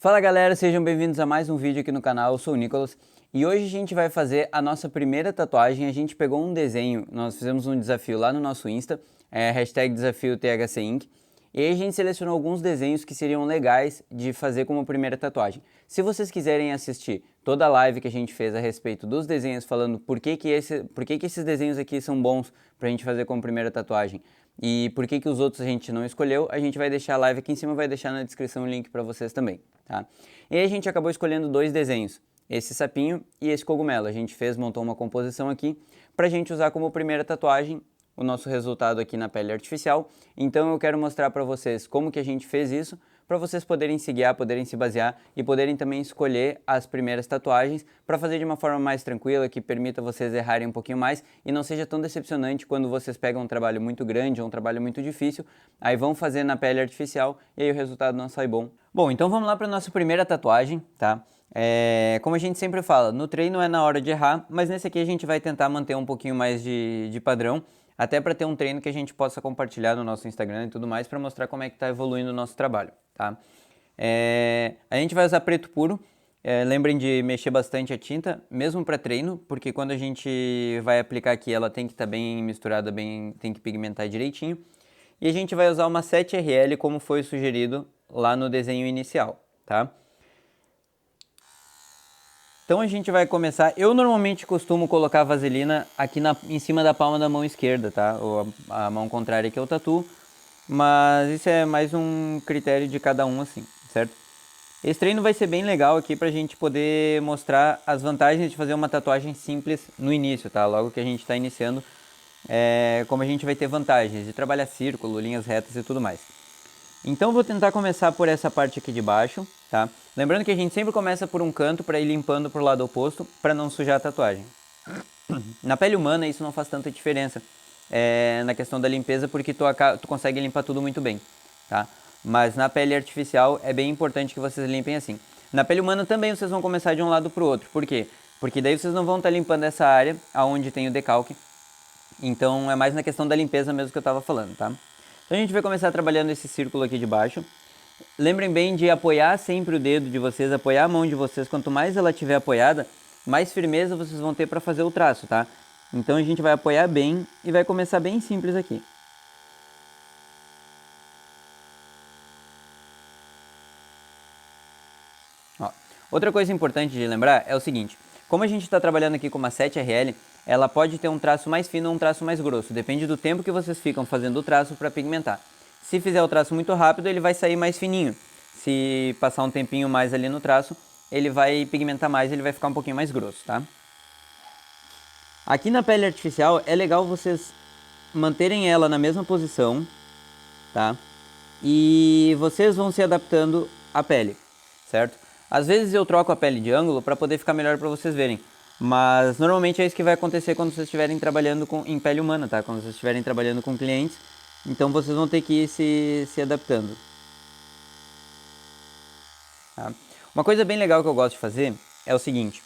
Fala galera, sejam bem-vindos a mais um vídeo aqui no canal, eu sou o Nicolas e hoje a gente vai fazer a nossa primeira tatuagem. A gente pegou um desenho, nós fizemos um desafio lá no nosso Insta, hashtag desafio THC Inc. E aí a gente selecionou alguns desenhos que seriam legais de fazer como primeira tatuagem. Se vocês quiserem assistir toda a live que a gente fez a respeito dos desenhos, falando por que esses desenhos aqui são bons pra gente fazer como primeira tatuagem e por que os outros a gente não escolheu, a gente vai deixar a live aqui em cima, vai deixar na descrição o link para vocês também, tá? E aí a gente acabou escolhendo dois desenhos, esse sapinho e esse cogumelo. A gente montou uma composição aqui pra gente usar como primeira tatuagem o nosso resultado aqui na pele artificial. Então eu quero mostrar para vocês como que a gente fez isso, para vocês poderem se guiar, poderem se basear e poderem também escolher as primeiras tatuagens para fazer de uma forma mais tranquila, que permita vocês errarem um pouquinho mais e não seja tão decepcionante quando vocês pegam um trabalho muito grande ou um trabalho muito difícil, aí vão fazer na pele artificial e aí o resultado não sai bom. Bom, então vamos lá para nossa primeira tatuagem, tá? Como a gente sempre fala, no treino é na hora de errar, mas nesse aqui a gente vai tentar manter um pouquinho mais de padrão, até para ter um treino que a gente possa compartilhar no nosso Instagram e tudo mais, para mostrar como é que está evoluindo o nosso trabalho, tá? A gente vai usar preto puro, lembrem de mexer bastante a tinta, mesmo para treino, porque quando a gente vai aplicar aqui ela tem que estar bem misturada, tem que pigmentar direitinho. E a gente vai usar uma 7RL como foi sugerido lá no desenho inicial, tá? Então a gente vai começar, eu normalmente costumo colocar vaselina aqui em cima da palma da mão esquerda, tá? Ou a mão contrária que eu tatuo, mas isso é mais um critério de cada um assim, certo? Esse treino vai ser bem legal aqui pra gente poder mostrar as vantagens de fazer uma tatuagem simples no início, tá? Logo que a gente está iniciando, como a gente vai ter vantagens de trabalhar círculo, linhas retas e tudo mais. Então vou tentar começar por essa parte aqui de baixo, tá? Lembrando que a gente sempre começa por um canto para ir limpando pro lado oposto, para não sujar a tatuagem. Na pele humana isso não faz tanta diferença na questão da limpeza, porque tu consegue limpar tudo muito bem, tá? Mas na pele artificial é bem importante que vocês limpem assim. Na pele humana também vocês vão começar de um lado pro outro, por quê? Porque daí vocês não vão estar limpando essa área aonde tem o decalque, então é mais na questão da limpeza mesmo que eu estava falando, tá? Então a gente vai começar trabalhando esse círculo aqui de baixo. Lembrem bem de apoiar sempre o dedo de vocês, apoiar a mão de vocês. Quanto mais ela estiver apoiada, mais firmeza vocês vão ter para fazer o traço, tá? Então a gente vai apoiar bem e vai começar bem simples aqui. Ó. Outra coisa importante de lembrar é o seguinte, como a gente está trabalhando aqui com uma 7RL, ela pode ter um traço mais fino ou um traço mais grosso, depende do tempo que vocês ficam fazendo o traço para pigmentar. Se fizer o traço muito rápido, ele vai sair mais fininho. Se passar um tempinho mais ali no traço, ele vai pigmentar mais, ele vai ficar um pouquinho mais grosso, tá? Aqui na pele artificial é legal vocês manterem ela na mesma posição, tá? E vocês vão se adaptando à pele, certo? Às vezes eu troco a pele de ângulo para poder ficar melhor para vocês verem. Mas normalmente é isso que vai acontecer quando vocês estiverem trabalhando em pele humana, tá? Quando vocês estiverem trabalhando com clientes, então vocês vão ter que ir se adaptando. Tá? Uma coisa bem legal que eu gosto de fazer é o seguinte.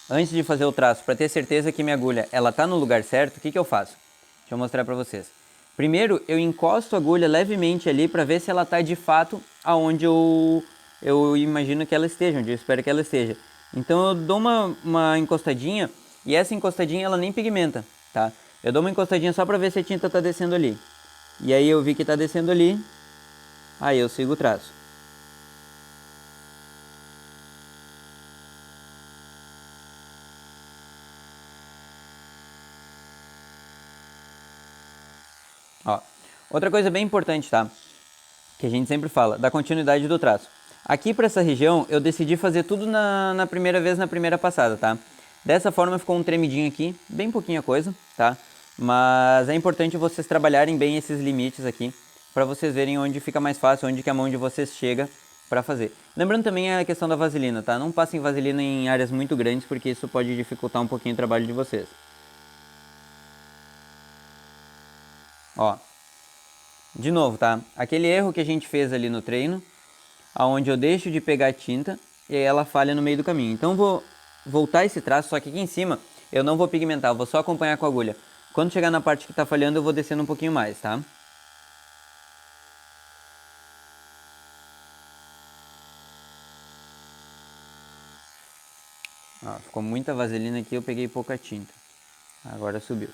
Antes de fazer o traço, para ter certeza que minha agulha ela tá no lugar certo, o que eu faço? Deixa eu mostrar para vocês. Primeiro eu encosto a agulha levemente ali para ver se ela tá de fato aonde eu imagino que ela esteja, onde eu espero que ela esteja. Então eu dou uma encostadinha e essa encostadinha ela nem pigmenta, tá? Eu dou uma encostadinha só para ver se a tinta tá descendo ali. E aí eu vi que tá descendo ali, aí eu sigo o traço. Ó, outra coisa bem importante, tá? Que a gente sempre fala, da continuidade do traço. Aqui para essa região eu decidi fazer tudo na primeira vez, na primeira passada, tá? Dessa forma ficou um tremidinho aqui, bem pouquinha coisa, tá? Mas é importante vocês trabalharem bem esses limites aqui, para vocês verem onde fica mais fácil, onde que a mão de vocês chega para fazer. Lembrando também a questão da vaselina, tá? Não passem vaselina em áreas muito grandes, porque isso pode dificultar um pouquinho o trabalho de vocês. Ó, de novo, tá? Aquele erro que a gente fez ali no treino, aonde eu deixo de pegar a tinta e aí ela falha no meio do caminho. Então eu vou voltar esse traço, só que aqui em cima eu não vou pigmentar, eu vou só acompanhar com a agulha. Quando chegar na parte que está falhando eu vou descendo um pouquinho mais, tá? Ó, ficou muita vaselina aqui, eu peguei pouca tinta. Agora subiu.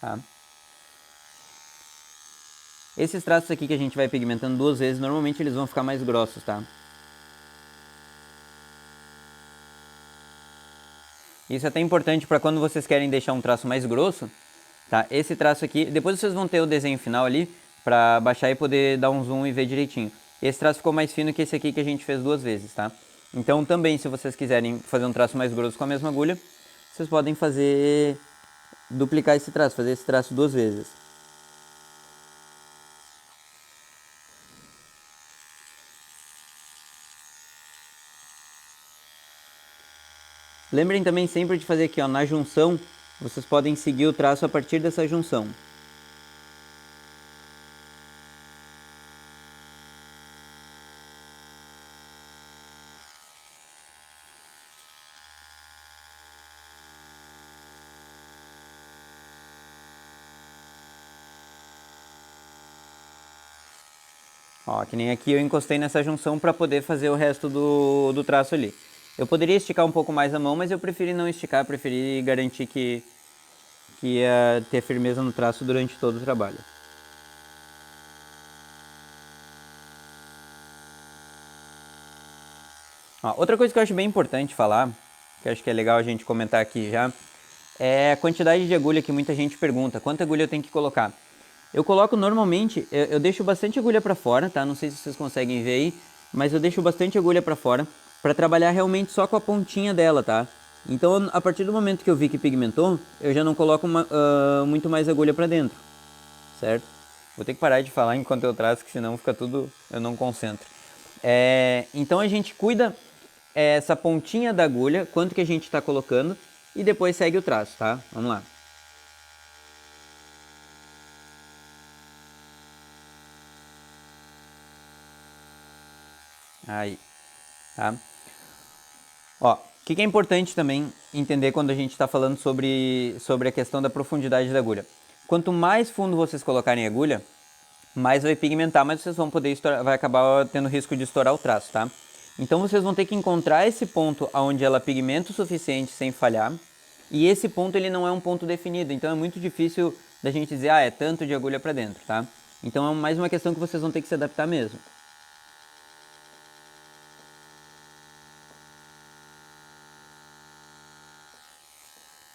Tá? Esses traços aqui que a gente vai pigmentando 2 vezes, normalmente eles vão ficar mais grossos, tá? Isso é até importante para quando vocês querem deixar um traço mais grosso, tá? Esse traço aqui, depois vocês vão ter o desenho final ali para baixar e poder dar um zoom e ver direitinho. Esse traço ficou mais fino que esse aqui que a gente fez 2 vezes, tá? Então também, se vocês quiserem fazer um traço mais grosso com a mesma agulha, vocês podem duplicar esse traço, fazer esse traço 2 vezes. Lembrem também sempre de fazer aqui, ó, na junção, vocês podem seguir o traço a partir dessa junção. Ó, que nem aqui eu encostei nessa junção para poder fazer o resto do traço ali. Eu poderia esticar um pouco mais a mão, mas eu preferi não esticar, preferi garantir que ia ter firmeza no traço durante todo o trabalho. Ó, outra coisa que eu acho bem importante falar, que eu acho que é legal a gente comentar aqui já, é a quantidade de agulha que muita gente pergunta, quanta agulha eu tenho que colocar. Eu coloco normalmente, eu deixo bastante agulha para fora, tá? Não sei se vocês conseguem ver aí, mas eu deixo bastante agulha para fora para trabalhar realmente só com a pontinha dela, tá? Então, a partir do momento que eu vi que pigmentou, eu já não coloco muito mais agulha para dentro, certo? Vou ter que parar de falar enquanto eu traço, que senão fica tudo, eu não concentro. Então a gente cuida essa pontinha da agulha, quanto que a gente está colocando, e depois segue o traço, tá? Vamos lá. Aí, tá? Ó, o que é importante também entender quando a gente está falando sobre a questão da profundidade da agulha. Quanto mais fundo vocês colocarem a agulha, mais vai pigmentar, mas vocês vão poder estourar, vai acabar tendo risco de estourar o traço, tá? Então vocês vão ter que encontrar esse ponto onde ela pigmenta o suficiente sem falhar, e esse ponto ele não é um ponto definido, então é muito difícil da gente dizer, é tanto de agulha para dentro, tá? Então é mais uma questão que vocês vão ter que se adaptar mesmo.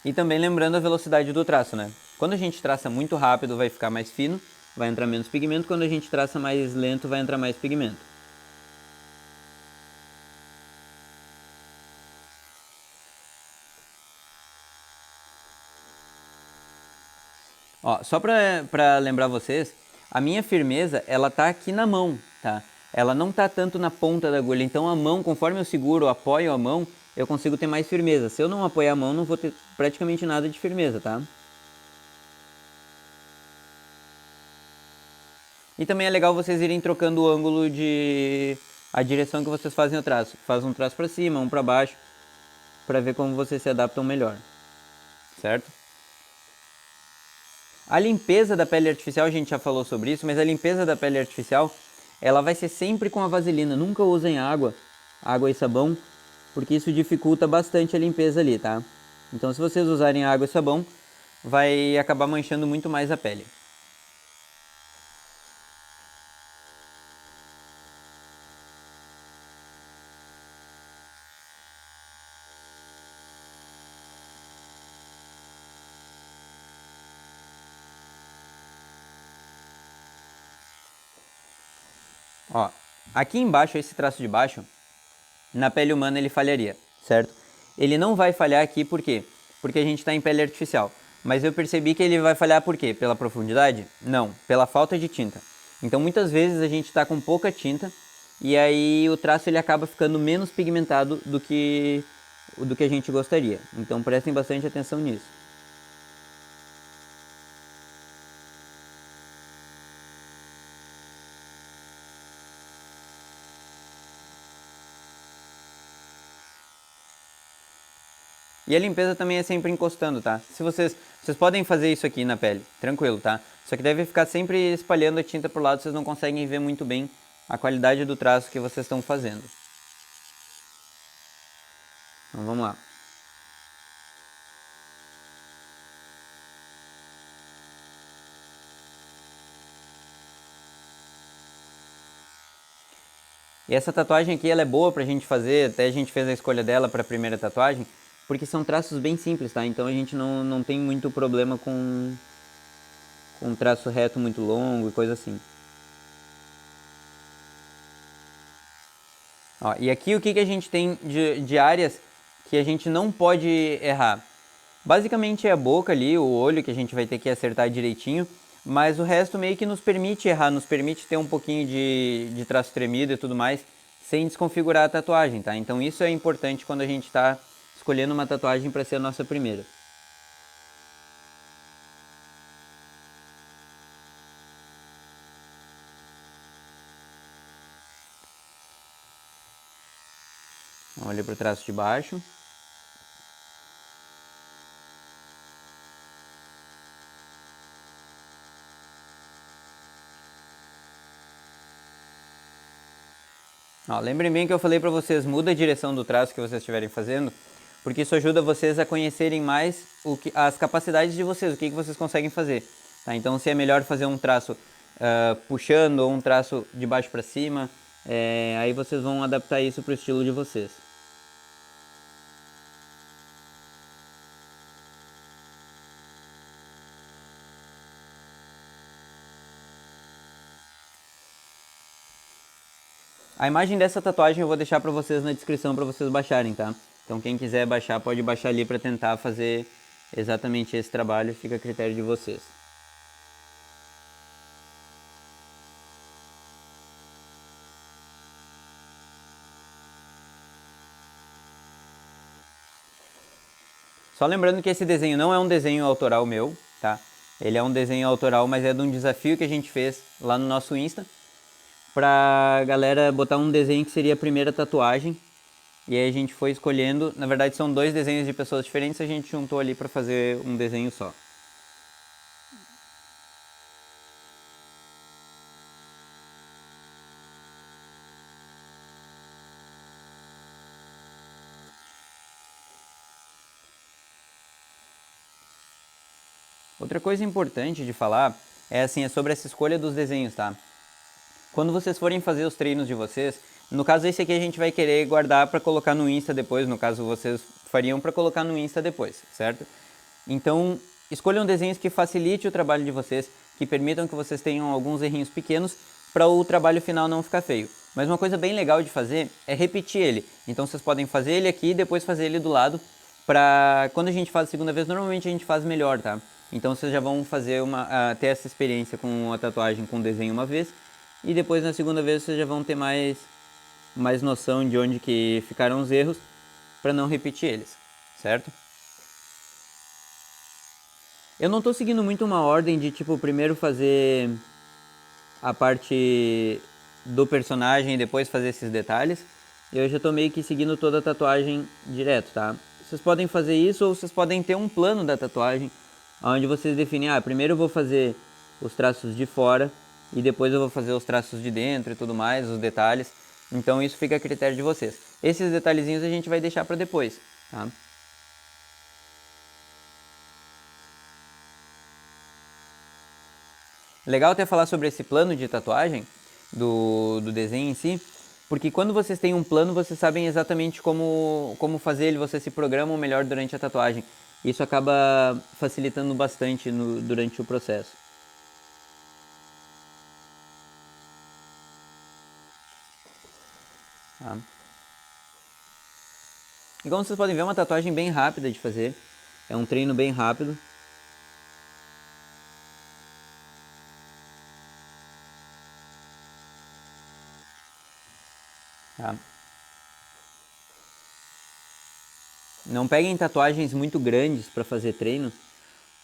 E também lembrando a velocidade do traço, né? Quando a gente traça muito rápido vai ficar mais fino, vai entrar menos pigmento, quando a gente traça mais lento vai entrar mais pigmento. Ó, só pra lembrar vocês, a minha firmeza, ela tá aqui na mão, tá? Ela não tá tanto na ponta da agulha, então a mão, conforme eu seguro, apoio a mão, eu consigo ter mais firmeza. Se eu não apoiar a mão, não vou ter praticamente nada de firmeza, tá? E também é legal vocês irem trocando o ângulo a direção que vocês fazem o traço. Faz um traço para cima, um para baixo, para ver como vocês se adaptam melhor, certo? A limpeza da pele artificial, a gente já falou sobre isso, mas a limpeza da pele artificial, ela vai ser sempre com a vaselina. Nunca usem água e sabão, porque isso dificulta bastante a limpeza ali, tá? Então, se vocês usarem água e sabão, vai acabar manchando muito mais a pele. Ó, aqui embaixo, esse traço de baixo, na pele humana ele falharia, certo? Ele não vai falhar aqui por quê? Porque a gente está em pele artificial. Mas eu percebi que ele vai falhar por quê? Pela profundidade? Não, pela falta de tinta. Então muitas vezes a gente está com pouca tinta e aí o traço ele acaba ficando menos pigmentado do que a gente gostaria. Então prestem bastante atenção nisso. E a limpeza também é sempre encostando, tá? Se vocês podem fazer isso aqui na pele, tranquilo, tá? Só que deve ficar sempre espalhando a tinta pro lado, vocês não conseguem ver muito bem a qualidade do traço que vocês estão fazendo. Então vamos lá. E essa tatuagem aqui, ela é boa pra gente fazer, até a gente fez a escolha dela pra primeira tatuagem, porque são traços bem simples, tá? Então a gente não tem muito problema com um traço reto muito longo e coisa assim. Ó, e aqui o que a gente tem de áreas que a gente não pode errar? Basicamente é a boca ali, o olho que a gente vai ter que acertar direitinho, mas o resto meio que nos permite errar, nos permite ter um pouquinho de traço tremido e tudo mais, sem desconfigurar a tatuagem, tá? Então isso é importante quando a gente está escolhendo uma tatuagem para ser a nossa primeira. Olha para o traço de baixo. Ó, lembrem bem que eu falei para vocês, muda a direção do traço que vocês estiverem fazendo, porque isso ajuda vocês a conhecerem mais as capacidades de vocês, o que vocês conseguem fazer. Tá? Então se é melhor fazer um traço puxando ou um traço de baixo para cima, aí vocês vão adaptar isso para o estilo de vocês. A imagem dessa tatuagem eu vou deixar para vocês na descrição para vocês baixarem, tá? Então quem quiser baixar pode baixar ali para tentar fazer exatamente esse trabalho, fica a critério de vocês. Só lembrando que esse desenho não é um desenho autoral meu, tá? Ele é um desenho autoral, mas é de um desafio que a gente fez lá no nosso Insta, pra galera botar um desenho que seria a primeira tatuagem. E aí a gente foi escolhendo, na verdade são dois desenhos de pessoas diferentes, a gente juntou ali para fazer um desenho só. Outra coisa importante de falar é sobre essa escolha dos desenhos, tá? Quando vocês forem fazer os treinos de vocês, no caso esse aqui a gente vai querer guardar para colocar no Insta depois, no caso vocês fariam para colocar no Insta depois, certo? Então, escolham desenhos que facilite o trabalho de vocês, que permitam que vocês tenham alguns errinhos pequenos para o trabalho final não ficar feio. Mas uma coisa bem legal de fazer é repetir ele. Então vocês podem fazer ele aqui e depois fazer ele do lado, para quando a gente faz a segunda vez, normalmente a gente faz melhor, tá? Então vocês já vão fazer ter essa experiência com a tatuagem com o desenho uma vez, e depois na segunda vez vocês já vão ter mais noção de onde que ficaram os erros, para não repetir eles, certo? Eu não tô seguindo muito uma ordem de tipo primeiro fazer a parte do personagem e depois fazer esses detalhes. Eu já tô meio que seguindo toda a tatuagem direto, tá? Vocês podem fazer isso ou vocês podem ter um plano da tatuagem, onde vocês definem, primeiro eu vou fazer os traços de fora e depois eu vou fazer os traços de dentro e tudo mais, os detalhes. Então isso fica a critério de vocês. Esses detalhezinhos a gente vai deixar para depois, tá? Legal até falar sobre esse plano de tatuagem, do desenho em si, porque quando vocês têm um plano, vocês sabem exatamente como fazer ele, vocês se programam melhor durante a tatuagem. Isso acaba facilitando bastante durante o processo. Tá? E como vocês podem ver, é uma tatuagem bem rápida de fazer. É um treino bem rápido. Tá? Não peguem tatuagens muito grandes para fazer treino,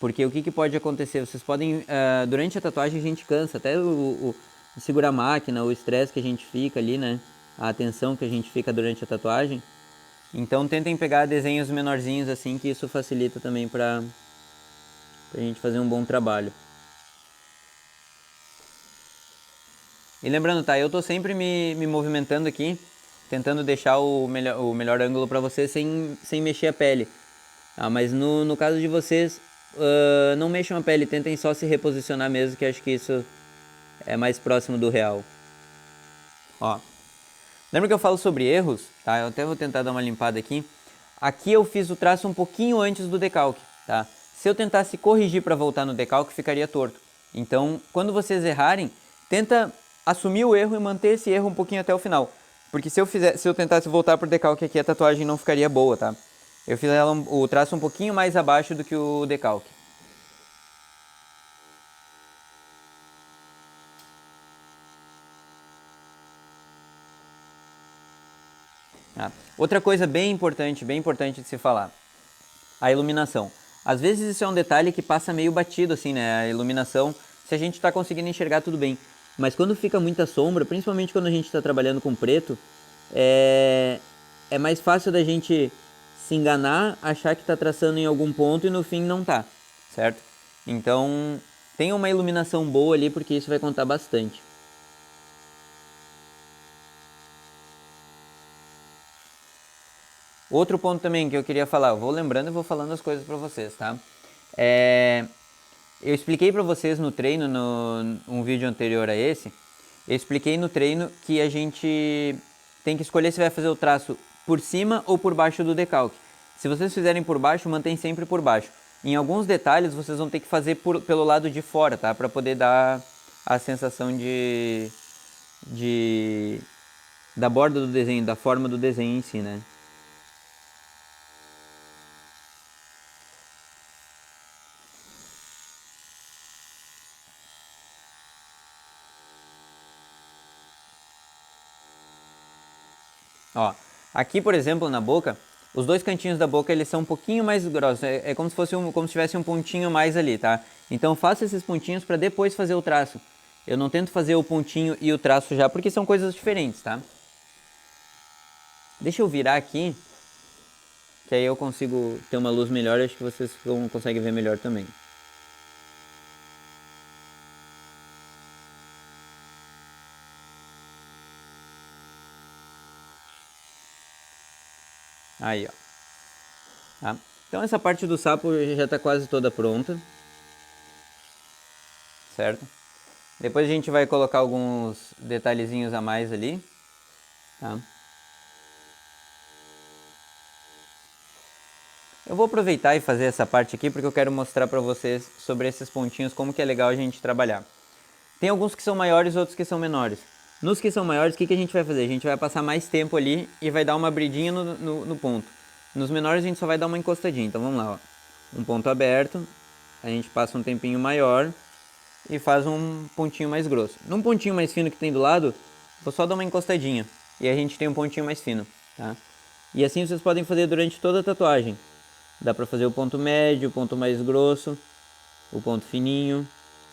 porque o que pode acontecer? Vocês podem, durante a tatuagem a gente cansa, até de segurar a máquina, o estresse que a gente fica ali, né? A atenção que a gente fica durante a tatuagem. Então tentem pegar desenhos menorzinhos assim, que isso facilita também pra gente fazer um bom trabalho. E lembrando, tá, eu tô sempre me movimentando aqui, tentando deixar o melhor ângulo pra vocês sem mexer a pele. Ah, mas no caso de vocês, não mexam a pele, tentem só se reposicionar mesmo, que acho que isso é mais próximo do real. Ó, lembra que eu falo sobre erros? Tá, eu até vou tentar dar uma limpada aqui. Aqui eu fiz o traço um pouquinho antes do decalque, tá? Se eu tentasse corrigir para voltar no decalque, ficaria torto. Então, quando vocês errarem, tenta assumir o erro e manter esse erro um pouquinho até o final. Porque se eu tentasse voltar pro decalque aqui, a tatuagem não ficaria boa, tá? Eu fiz o traço um pouquinho mais abaixo do que o decalque. Tá? Outra coisa bem importante de se falar, a iluminação. Às vezes isso é um detalhe que passa meio batido assim, né? A iluminação, se a gente está conseguindo enxergar tudo bem. Mas quando fica muita sombra, principalmente quando a gente está trabalhando com preto, é mais fácil da gente se enganar, achar que está traçando em algum ponto e no fim não tá, certo? Então, tenha uma iluminação boa ali, porque isso vai contar bastante. Outro ponto também que eu queria falar, eu vou lembrando e vou falando as coisas para vocês, tá? Eu expliquei para vocês no treino, um vídeo anterior a esse, eu expliquei no treino que a gente tem que escolher se vai fazer o traço por cima ou por baixo do decalque. Se vocês fizerem por baixo, mantém sempre por baixo. Em alguns detalhes vocês vão ter que fazer pelo lado de fora, tá? Para poder dar a sensação da borda do desenho, da forma do desenho em si, né? Ó, aqui, por exemplo, na boca, os dois cantinhos da boca eles são um pouquinho mais grossos. É como se fosse como se tivesse um pontinho mais ali, tá? Então faça esses pontinhos para depois fazer o traço. Eu não tento fazer o pontinho e o traço já, porque são coisas diferentes, tá? Deixa eu virar aqui, que aí eu consigo ter uma luz melhor. Acho que vocês conseguem ver melhor também. Aí, ó. Tá? Então essa parte do sapo já está quase toda pronta, certo? Depois a gente vai colocar alguns detalhezinhos a mais ali, tá? Eu vou aproveitar e fazer essa parte aqui porque eu quero mostrar para vocês sobre esses pontinhos, como que é legal a gente trabalhar. Tem alguns que são maiores, outros que são menores. Nos que são maiores, o que a gente vai fazer? A gente vai passar mais tempo ali e vai dar uma abridinha no ponto. Nos menores a gente só vai dar uma encostadinha, então vamos lá, ó. Um ponto aberto, a gente passa um tempinho maior e faz um pontinho mais grosso. Num pontinho mais fino que tem do lado, vou só dar uma encostadinha e a gente tem um pontinho mais fino, tá? E assim vocês podem fazer durante toda a tatuagem. Dá pra fazer o ponto médio, o ponto mais grosso, o ponto fininho.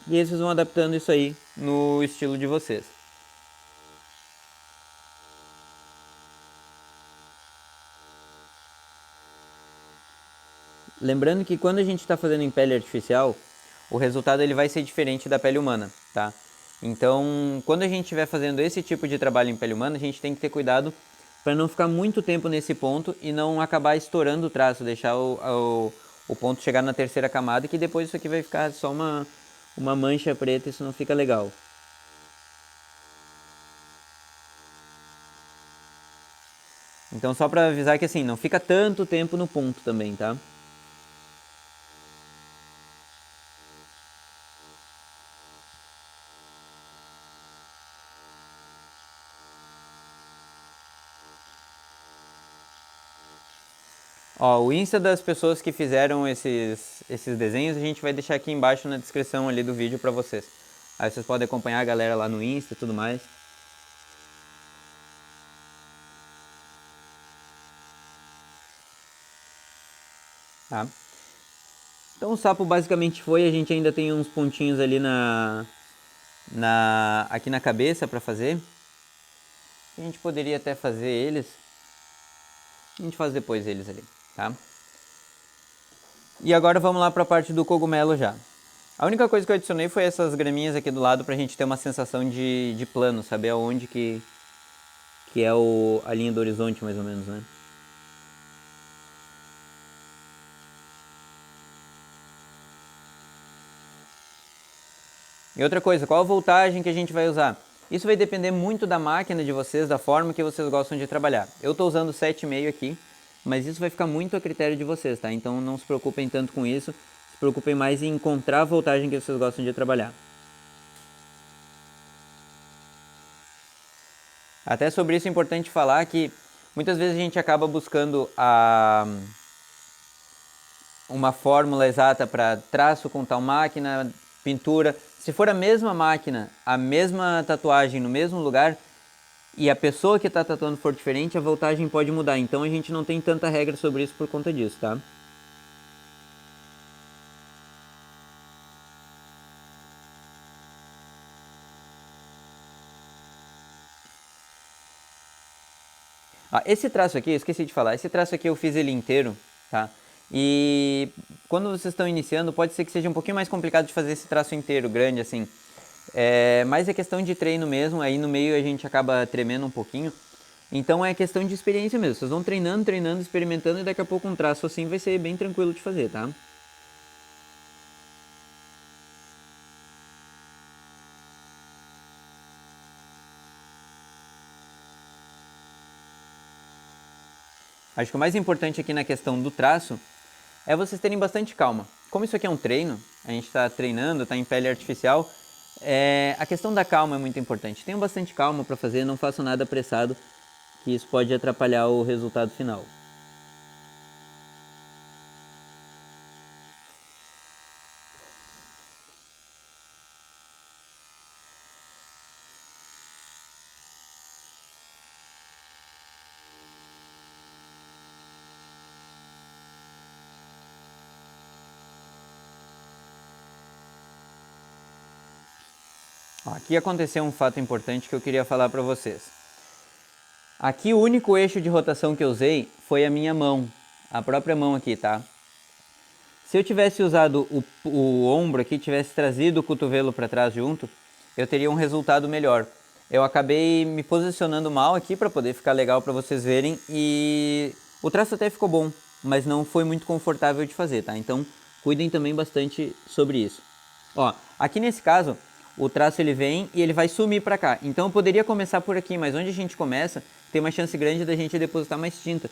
E aí vocês vão adaptando isso aí no estilo de vocês. Lembrando que quando a gente está fazendo em pele artificial, o resultado ele vai ser diferente da pele humana, tá? Então, quando a gente estiver fazendo esse tipo de trabalho em pele humana, a gente tem que ter cuidado para não ficar muito tempo nesse ponto e não acabar estourando o traço, deixar o ponto chegar na terceira camada, que depois isso aqui vai ficar só uma mancha preta, isso não fica legal. Então só para avisar que assim, não fica tanto tempo no ponto também, tá? Ó, o Insta das pessoas que fizeram esses desenhos a gente vai deixar aqui embaixo na descrição ali do vídeo pra vocês. Aí vocês podem acompanhar a galera lá no Insta e tudo mais. Tá? Então o sapo basicamente foi, a gente ainda tem uns pontinhos ali aqui na cabeça pra fazer. A gente poderia até fazer eles. A gente faz depois eles ali, tá? E agora vamos lá para a parte do cogumelo já. A única coisa que eu adicionei foi essas graminhas aqui do lado pra gente ter uma sensação de plano, saber aonde que é a linha do horizonte mais ou menos, né? E outra coisa, qual a voltagem que a gente vai usar? Isso vai depender muito da máquina de vocês, da forma que vocês gostam de trabalhar. Eu estou usando 7,5 aqui, mas isso vai ficar muito a critério de vocês, tá? Então não se preocupem tanto com isso, se preocupem mais em encontrar a voltagem que vocês gostam de trabalhar. Até sobre isso é importante falar que muitas vezes a gente acaba buscando uma fórmula exata para traço com tal máquina, pintura. Se for a mesma máquina, a mesma tatuagem no mesmo lugar e a pessoa que está tatuando for diferente, a voltagem pode mudar. Então a gente não tem tanta regra sobre isso por conta disso, tá? Esse traço aqui, eu esqueci de falar, esse traço aqui eu fiz ele inteiro, tá? E quando vocês estão iniciando, pode ser que seja um pouquinho mais complicado de fazer esse traço inteiro, grande assim. Mas é questão de treino mesmo, aí no meio a gente acaba tremendo um pouquinho. Então é questão de experiência mesmo, vocês vão treinando, treinando, experimentando e daqui a pouco um traço assim vai ser bem tranquilo de fazer, tá? Acho que o mais importante aqui na questão do traço é vocês terem bastante calma. Como isso aqui é um treino, a gente está treinando, está em pele artificial, a questão da calma é muito importante. Tenham bastante calma para fazer, não façam nada apressado, que isso pode atrapalhar o resultado final. Aqui aconteceu um fato importante que eu queria falar para vocês. Aqui o único eixo de rotação que eu usei foi a minha mão, a própria mão aqui, tá? Se eu tivesse usado o ombro aqui, tivesse trazido o cotovelo para trás junto, eu teria um resultado melhor. Eu acabei me posicionando mal aqui para poder ficar legal para vocês verem e o traço até ficou bom, mas não foi muito confortável de fazer, tá? Então cuidem também bastante sobre isso. Ó, aqui nesse caso, o traço ele vem e ele vai sumir para cá. Então eu poderia começar por aqui, mas onde a gente começa, tem uma chance grande da gente depositar mais tinta.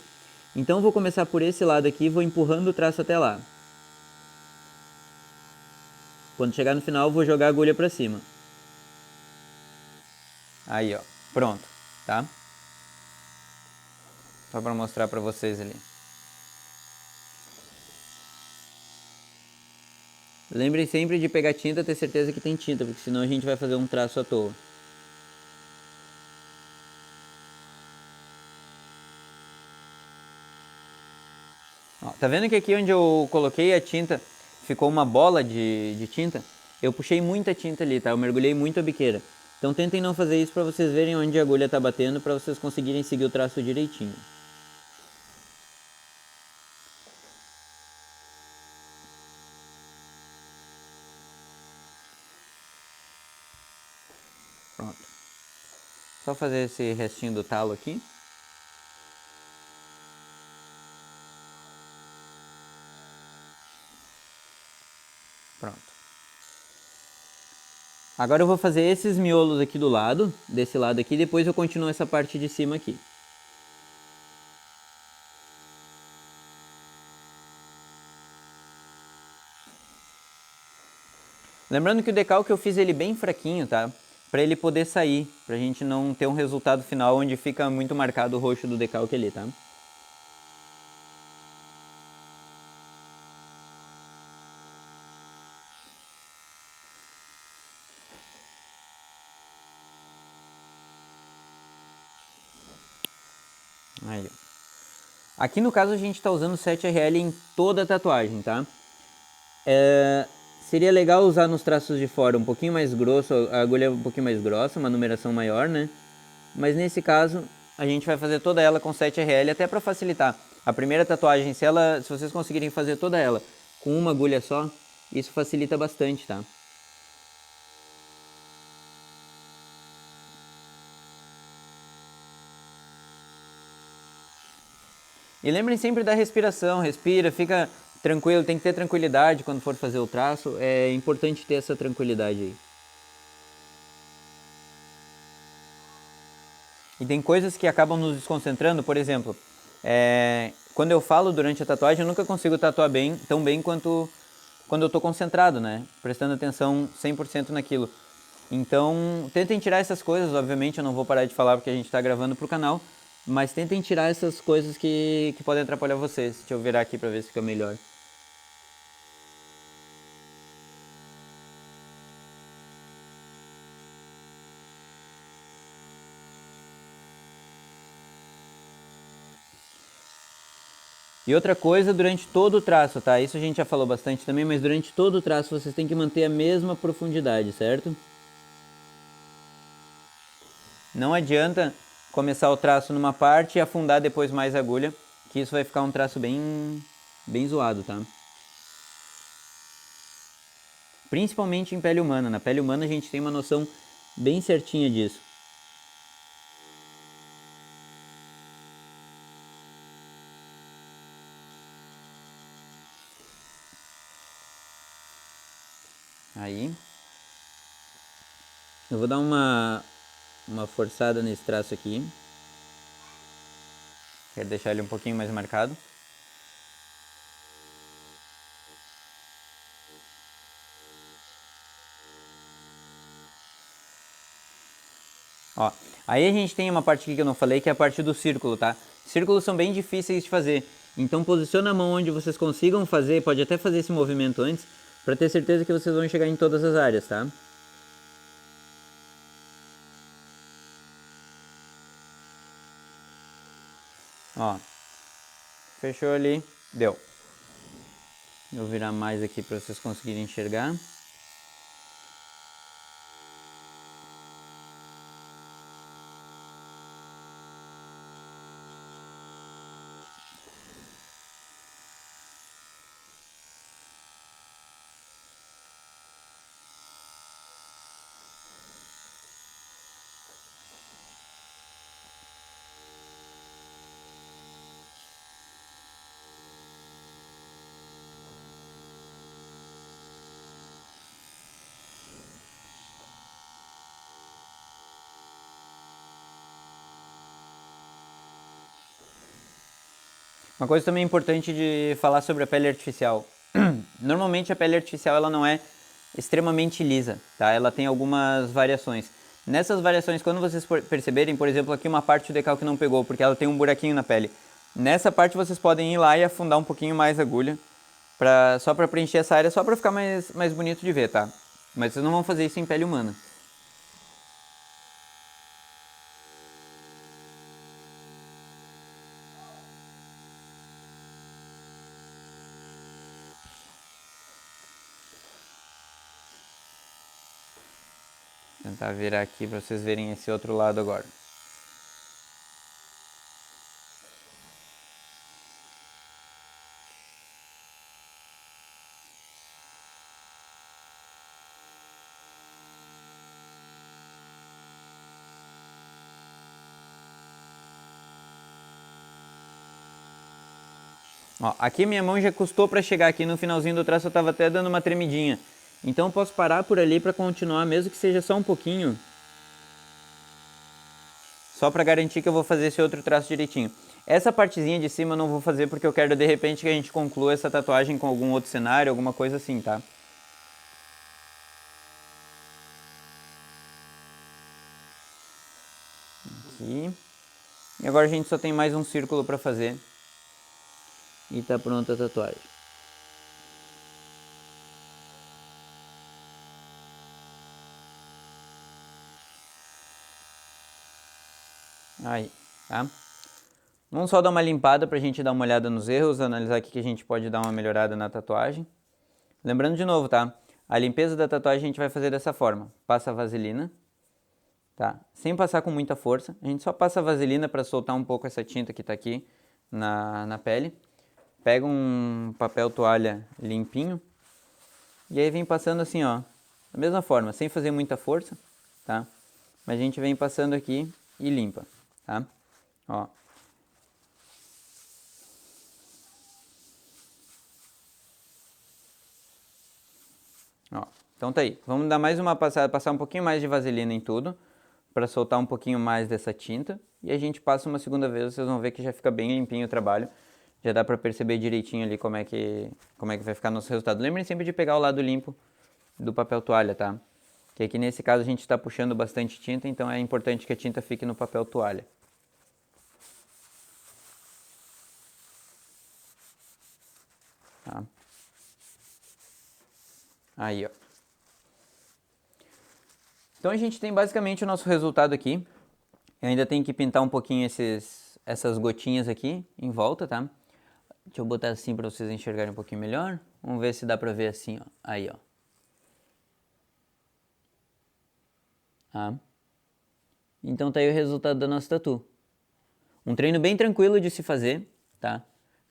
Então eu vou começar por esse lado aqui e vou empurrando o traço até lá. Quando chegar no final, eu vou jogar a agulha para cima. Aí, ó, pronto, tá? Só para mostrar para vocês ali. Lembrem sempre de pegar tinta, ter certeza que tem tinta, porque senão a gente vai fazer um traço à toa. Ó, tá vendo que aqui onde eu coloquei a tinta, ficou uma bola de tinta? Eu puxei muita tinta ali, tá? Eu mergulhei muito a biqueira. Então tentem não fazer isso para vocês verem onde a agulha tá batendo, para vocês conseguirem seguir o traço direitinho. Pronto. Só fazer esse restinho do talo aqui. Pronto. Agora eu vou fazer esses miolos aqui do lado, desse lado aqui, depois eu continuo essa parte de cima aqui. Lembrando que o decalque eu fiz ele bem fraquinho, tá? Pra ele poder sair, pra gente não ter um resultado final onde fica muito marcado o roxo do decalque ali, tá? Aí, ó. Aqui no caso a gente está usando 7RL em toda a tatuagem, tá? Seria legal usar nos traços de fora um pouquinho mais grosso, a agulha um pouquinho mais grossa, uma numeração maior, né? Mas nesse caso a gente vai fazer toda ela com 7RL, até para facilitar. A primeira tatuagem, se vocês conseguirem fazer toda ela com uma agulha só, isso facilita bastante, tá? E lembrem sempre da respiração, respira, fica tranquilo, tem que ter tranquilidade quando for fazer o traço, é importante ter essa tranquilidade aí. E tem coisas que acabam nos desconcentrando, por exemplo, quando eu falo durante a tatuagem, eu nunca consigo tatuar tão bem quanto quando eu estou concentrado, né? Prestando atenção 100% naquilo. Então, tentem tirar essas coisas, obviamente eu não vou parar de falar porque a gente está gravando pro canal, mas tentem tirar essas coisas que podem atrapalhar vocês. Deixa eu virar aqui para ver se fica melhor. E outra coisa, durante todo o traço, tá? Isso a gente já falou bastante também, mas durante todo o traço vocês têm que manter a mesma profundidade, certo? Não adianta começar o traço numa parte e afundar depois mais a agulha, que isso vai ficar um traço bem zoado, tá? Principalmente em pele humana. Na pele humana a gente tem uma noção bem certinha disso. Aí. Eu vou dar uma forçada nesse traço aqui. Quero deixar ele um pouquinho mais marcado. Ó, aí a gente tem uma parte aqui que eu não falei, que é a parte do círculo, tá? Círculos são bem difíceis de fazer. Então posiciona a mão onde vocês consigam fazer, pode até fazer esse movimento antes, para ter certeza que vocês vão chegar em todas as áreas, tá? Ó, fechou ali, deu. Vou virar mais aqui para vocês conseguirem enxergar. Uma coisa também importante de falar sobre a pele artificial. Normalmente a pele artificial ela não é extremamente lisa, tá? Ela tem algumas variações. Nessas variações, quando vocês perceberem, por exemplo, aqui uma parte do decalque não pegou, porque ela tem um buraquinho na pele. Nessa parte vocês podem ir lá e afundar um pouquinho mais a agulha, só para preencher essa área, só para ficar mais bonito de ver, tá? Mas vocês não vão fazer isso em pele humana. Vou tentar virar aqui para vocês verem esse outro lado agora. Ó, aqui minha mão já custou para chegar aqui no finalzinho do traço, eu estava até dando uma tremidinha. Então eu posso parar por ali para continuar, mesmo que seja só um pouquinho. Só para garantir que eu vou fazer esse outro traço direitinho. Essa partezinha de cima eu não vou fazer porque eu quero de repente que a gente conclua essa tatuagem com algum outro cenário, alguma coisa assim, tá? Aqui. E agora a gente só tem mais um círculo para fazer. E tá pronta a tatuagem. Aí, tá? Vamos só dar uma limpada pra gente dar uma olhada nos erros, analisar aqui que a gente pode dar uma melhorada na tatuagem. Lembrando de novo, tá? A limpeza da tatuagem a gente vai fazer dessa forma. Passa a vaselina, tá? Sem passar com muita força. A gente só passa vaselina para soltar um pouco essa tinta que tá aqui na pele. Pega um papel toalha limpinho e aí vem passando assim, ó, da mesma forma, sem fazer muita força, tá? Mas a gente vem passando aqui e limpa, tá? Ó. Ó, então tá aí. Vamos dar mais uma passada, passar um pouquinho mais de vaselina em tudo, para soltar um pouquinho mais dessa tinta. E a gente passa uma segunda vez, vocês vão ver que já fica bem limpinho o trabalho. Já dá para perceber direitinho ali como é que vai ficar nosso resultado. Lembrem sempre de pegar o lado limpo do papel toalha, tá? Que aqui nesse caso a gente está puxando bastante tinta, então é importante que a tinta fique no papel toalha. Tá? Aí, ó. Então a gente tem basicamente o nosso resultado aqui. Eu ainda tenho que pintar um pouquinho essas gotinhas aqui em volta, tá? Deixa eu botar assim para vocês enxergarem um pouquinho melhor. Vamos ver se dá pra ver assim, ó. Aí, ó. Tá? Então tá aí o resultado da nossa tatu. Um treino bem tranquilo de se fazer, tá?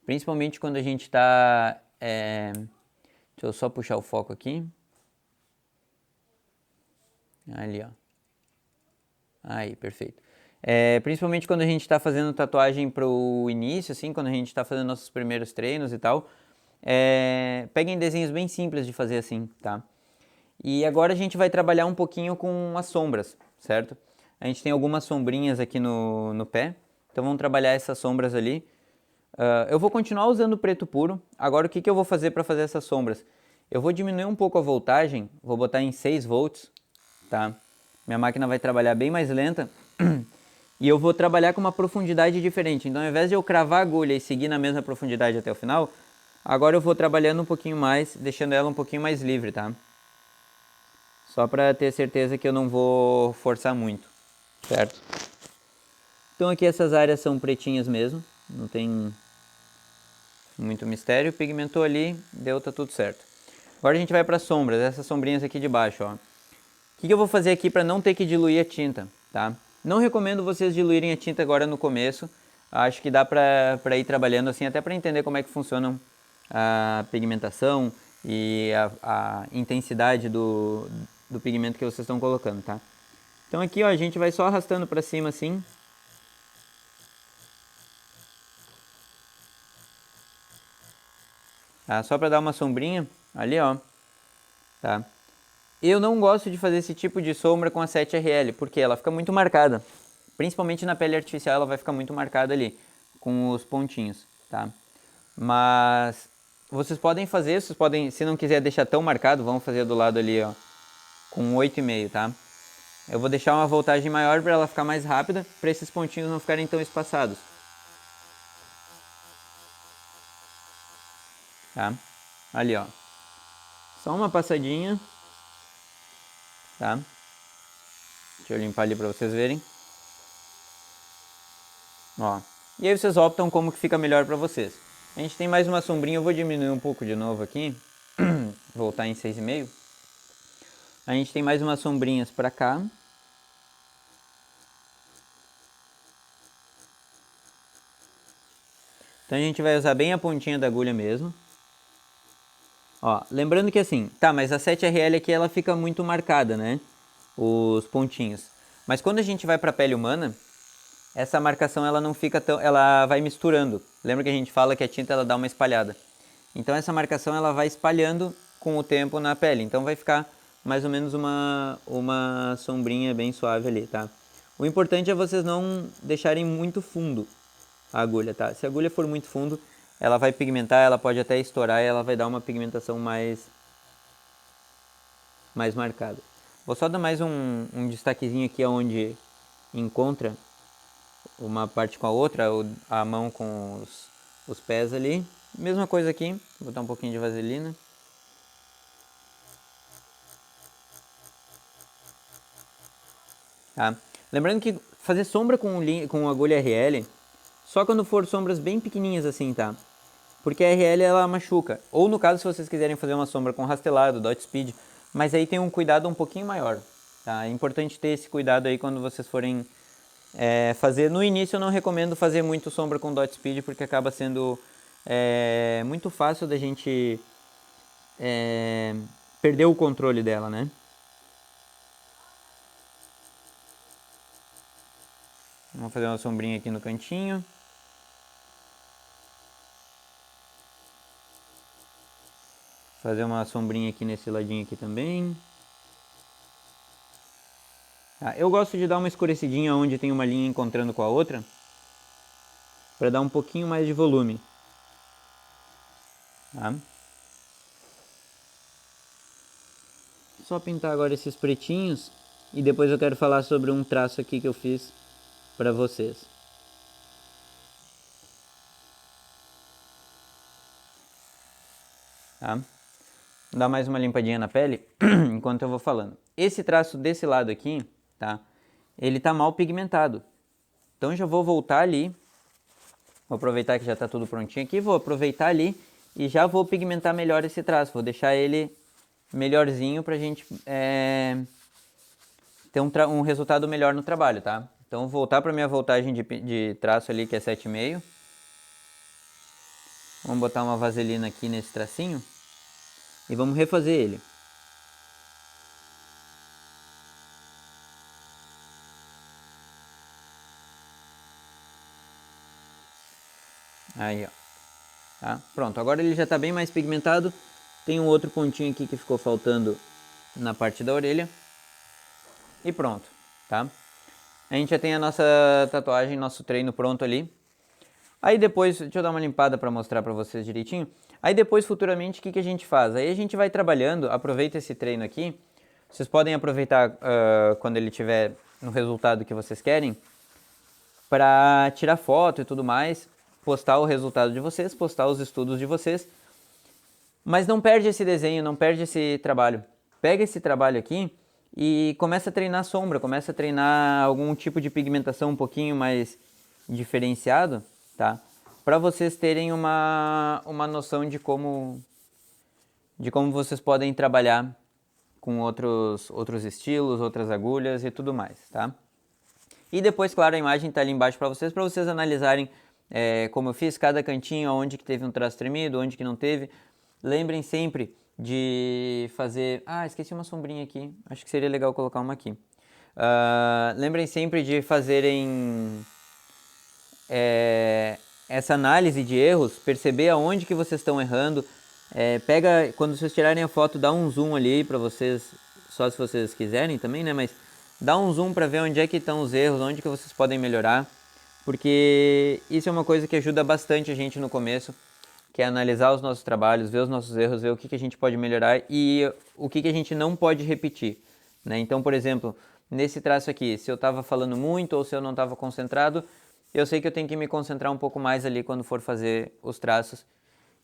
Principalmente quando a gente tá... Deixa eu só puxar o foco aqui. Ali, ó. Aí, perfeito. Principalmente quando a gente está fazendo tatuagem pro início, assim, quando a gente está fazendo nossos primeiros treinos e tal, peguem desenhos bem simples de fazer assim, tá? E agora a gente vai trabalhar um pouquinho com as sombras, certo? A gente tem algumas sombrinhas aqui no pé, então vamos trabalhar essas sombras ali. Eu vou continuar usando preto puro. Agora o que eu vou fazer para fazer essas sombras? Eu vou diminuir um pouco a voltagem, vou botar em 6 volts, tá? Minha máquina vai trabalhar bem mais lenta e eu vou trabalhar com uma profundidade diferente. Então ao invés de eu cravar a agulha e seguir na mesma profundidade até o final, agora eu vou trabalhando um pouquinho mais, deixando ela um pouquinho mais livre, tá? Só para ter certeza que eu não vou forçar muito, certo? Então aqui essas áreas são pretinhas mesmo, não tem muito mistério. Pigmentou ali, deu, tá tudo certo. Agora a gente vai para sombras, essas sombrinhas aqui de baixo, ó. O que eu vou fazer aqui para não ter que diluir a tinta, tá? Não recomendo vocês diluírem a tinta agora no começo. Acho que dá para ir trabalhando assim, até para entender como é que funciona a pigmentação e a intensidade do pigmento que vocês estão colocando, tá? Então aqui, ó, a gente vai só arrastando para cima assim. Tá? Só para dar uma sombrinha ali, ó. Tá? Eu não gosto de fazer esse tipo de sombra com a 7RL, porque ela fica muito marcada. Principalmente na pele artificial ela vai ficar muito marcada ali, com os pontinhos, tá? Mas vocês podem fazer, se não quiser deixar tão marcado, vamos fazer do lado ali, ó, com 8,5, tá? Eu vou deixar uma voltagem maior para ela ficar mais rápida, para esses pontinhos não ficarem tão espaçados. Tá? Ali, ó. Só uma passadinha. Tá? Deixa eu limpar ali para vocês verem. Ó. E aí vocês optam como que fica melhor para vocês. A gente tem mais uma sombrinha, eu vou diminuir um pouco de novo aqui. Voltar em 6,5. A gente tem mais umas sombrinhas para cá. Então a gente vai usar bem a pontinha da agulha mesmo. Ó, lembrando que assim, tá, mas a 7RL aqui ela fica muito marcada, né? Os pontinhos. Mas quando a gente vai para a pele humana, essa marcação ela não fica tão, ela vai misturando. Lembra que a gente fala que a tinta ela dá uma espalhada. Então essa marcação ela vai espalhando com o tempo na pele. Então vai ficar mais ou menos uma sombrinha bem suave ali, tá? O importante é vocês não deixarem muito fundo a agulha, tá? Se a agulha for muito fundo, ela vai pigmentar, ela pode até estourar e ela vai dar uma pigmentação mais marcada. Vou só dar mais um destaquezinho aqui onde encontra uma parte com a outra, a mão com os pés ali. Mesma coisa aqui, vou botar um pouquinho de vaselina. Tá? Lembrando que fazer sombra com agulha RL, só quando for sombras bem pequenininhas assim, tá? Porque a RL ela machuca. Ou no caso, se vocês quiserem fazer uma sombra com rastelado, dot speed, mas aí tem um cuidado um pouquinho maior, tá? É importante ter esse cuidado aí quando vocês forem fazer. No início eu não recomendo fazer muito sombra com dot speed, porque acaba sendo muito fácil da gente perder o controle dela, né? Vamos fazer uma sombrinha aqui no cantinho. Fazer uma sombrinha aqui nesse ladinho aqui também. Eu gosto de dar uma escurecidinha onde tem uma linha encontrando com a outra, para dar um pouquinho mais de volume. Tá? Só pintar agora esses pretinhos e depois eu quero falar sobre um traço aqui que eu fiz para vocês. Tá? Vou dar mais uma limpadinha na pele enquanto eu vou falando. Esse traço desse lado aqui, tá? Ele tá mal pigmentado. Então já vou voltar ali. Vou aproveitar que já tá tudo prontinho aqui. Vou aproveitar ali e já vou pigmentar melhor esse traço. Vou deixar ele melhorzinho pra gente ter um resultado melhor no trabalho, tá? Então vou voltar pra minha voltagem de traço ali, que é 7,5. Vamos botar uma vaselina aqui nesse tracinho e vamos refazer ele. Aí, ó. Tá? Pronto, agora ele já está bem mais pigmentado. Tem um outro pontinho aqui que ficou faltando na parte da orelha. E pronto, tá? A gente já tem a nossa tatuagem, nosso treino pronto ali. Aí depois, deixa eu dar uma limpada para mostrar para vocês direitinho. Aí depois, futuramente, o que a gente faz? Aí a gente vai trabalhando, aproveita esse treino aqui. Vocês podem aproveitar quando ele estiver no resultado que vocês querem, para tirar foto e tudo mais, postar o resultado de vocês, postar os estudos de vocês. Mas não perde esse desenho, não perde esse trabalho. Pega esse trabalho aqui e começa a treinar sombra, começa a treinar algum tipo de pigmentação um pouquinho mais diferenciado, tá? Para vocês terem uma noção de como vocês podem trabalhar com outros estilos, outras agulhas e tudo mais, tá? E depois, claro, a imagem está ali embaixo para vocês analisarem como eu fiz, cada cantinho, onde que teve um traço tremido, onde que não teve. Lembrem sempre de fazer... esqueci uma sombrinha aqui, acho que seria legal colocar uma aqui. Lembrem sempre de fazerem essa análise de erros, perceber aonde que vocês estão errando. Pega, quando vocês tirarem a foto, dá um zoom ali para vocês, só se vocês quiserem também, né? Mas dá um zoom para ver onde é que estão os erros, onde que vocês podem melhorar. Porque isso é uma coisa que ajuda bastante a gente no começo, que é analisar os nossos trabalhos, ver os nossos erros, ver o que a gente pode melhorar e o que a gente não pode repetir, né? Então, por exemplo, nesse traço aqui, se eu estava falando muito ou se eu não estava concentrado, eu sei que eu tenho que me concentrar um pouco mais ali quando for fazer os traços.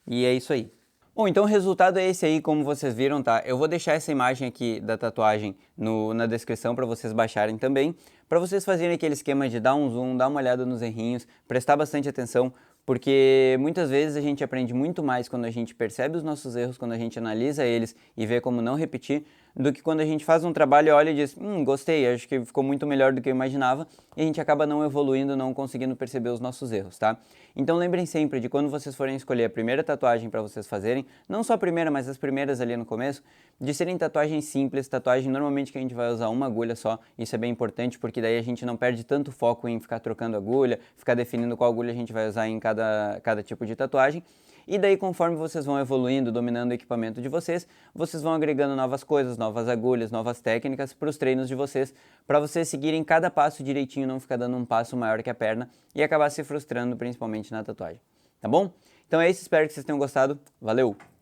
E é isso aí. Bom, então o resultado é esse aí, como vocês viram, tá? Eu vou deixar essa imagem aqui da tatuagem na descrição para vocês baixarem também, para vocês fazerem aquele esquema de dar um zoom, dar uma olhada nos errinhos, prestar bastante atenção, porque muitas vezes a gente aprende muito mais quando a gente percebe os nossos erros, quando a gente analisa eles e vê como não repetir, do que quando a gente faz um trabalho e olha e diz, gostei, acho que ficou muito melhor do que eu imaginava, e a gente acaba não evoluindo, não conseguindo perceber os nossos erros, tá? Então lembrem sempre de quando vocês forem escolher a primeira tatuagem para vocês fazerem, não só a primeira, mas as primeiras ali no começo, de serem tatuagens simples, tatuagem normalmente que a gente vai usar uma agulha só, isso é bem importante porque daí a gente não perde tanto foco em ficar trocando agulha, ficar definindo qual agulha a gente vai usar em cada tipo de tatuagem. E daí, conforme vocês vão evoluindo, dominando o equipamento de vocês vão agregando novas coisas, novas agulhas, novas técnicas para os treinos de vocês, para vocês seguirem cada passo direitinho, não ficar dando um passo maior que a perna e acabar se frustrando, principalmente na tatuagem. Tá bom? Então é isso, espero que vocês tenham gostado. Valeu!